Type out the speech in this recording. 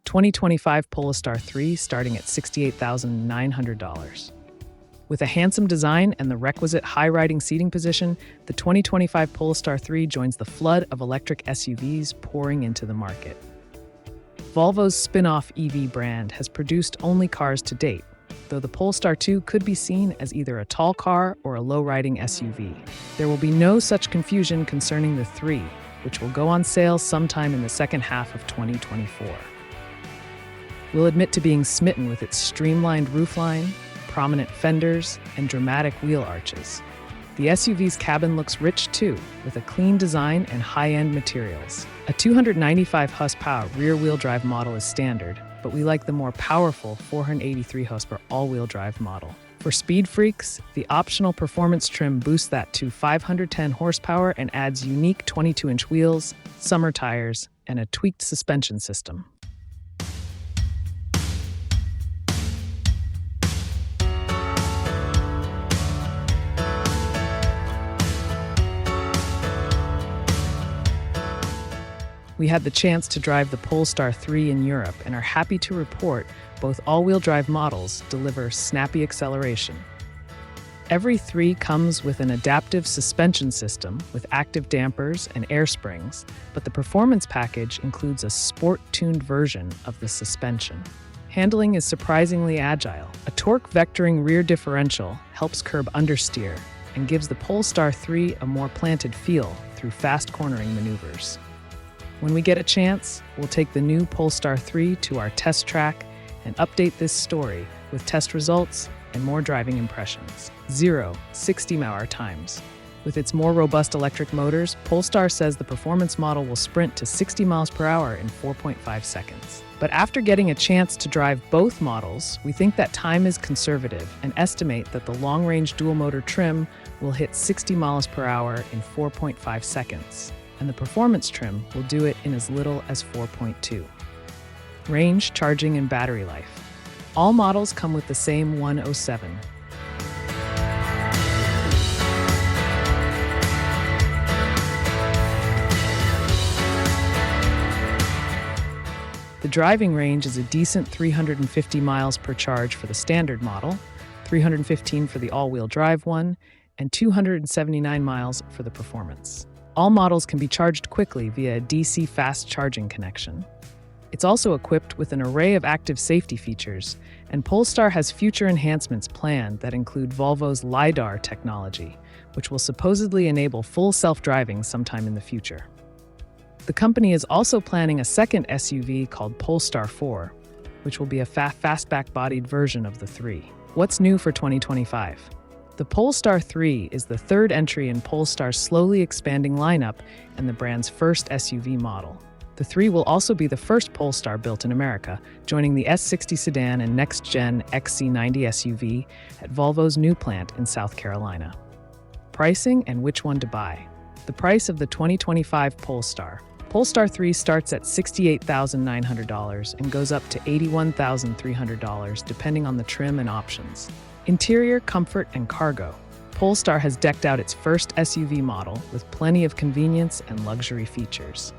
2025 Polestar 3 starting at $68,900. With a handsome design and the requisite high-riding seating position, the 2025 Polestar 3 joins the flood of electric SUVs pouring into the market. Volvo's spinoff EV brand has produced only cars to date, though the Polestar 2 could be seen as either a tall car or a low-riding SUV. There will be no such confusion concerning the 3, which will go on sale sometime in the second half of 2024. We'll admit to being smitten with its streamlined roofline, prominent fenders, and dramatic wheel arches. The SUV's cabin looks rich too, with a clean design and high-end materials. A 295 horsepower rear-wheel drive model is standard, but we like the more powerful 483 horsepower all-wheel drive model. For speed freaks, the optional performance trim boosts that to 510 horsepower and adds unique 22-inch wheels, summer tires, and a tweaked suspension system. We had the chance to drive the Polestar 3 in Europe and are happy to report both all-wheel drive models deliver snappy acceleration. Every 3 comes with an adaptive suspension system with active dampers and air springs, but the performance package includes a sport-tuned version of the suspension. Handling is surprisingly agile. A torque vectoring rear differential helps curb understeer and gives the Polestar 3 a more planted feel through fast cornering maneuvers. When we get a chance, we'll take the new Polestar 3 to our test track and update this story with test results and more driving impressions. 0-60-mile times. With its more robust electric motors, Polestar says the performance model will sprint to 60 miles per hour in 4.5 seconds. But after getting a chance to drive both models, we think that time is conservative and estimate that the long-range dual-motor trim will hit 60 miles per hour in 4.5 seconds. And the performance trim will do it in as little as 4.2. Range, charging, and battery life. All models come with the same 107. The driving range is a decent 350 miles per charge for the standard model, 315 for the all-wheel drive one, and 279 miles for the performance. All models can be charged quickly via a DC fast charging connection. It's also equipped with an array of active safety features, and Polestar has future enhancements planned that include Volvo's lidar technology, which will supposedly enable full self-driving sometime in the future. The company is also planning a second SUV called Polestar 4, which will be a fastback-bodied version of the 3. What's new for 2025? The Polestar 3 is the third entry in Polestar's slowly expanding lineup and the brand's first SUV model. The 3 will also be the first Polestar built in America, joining the S60 sedan and next-gen XC90 SUV at Volvo's new plant in South Carolina. Pricing and which one to buy. The price of the 2025 Polestar. Polestar 3 starts at $68,900 and goes up to $81,300 depending on the trim and options. Interior, comfort, and cargo. Polestar has decked out its first SUV model with plenty of convenience and luxury features.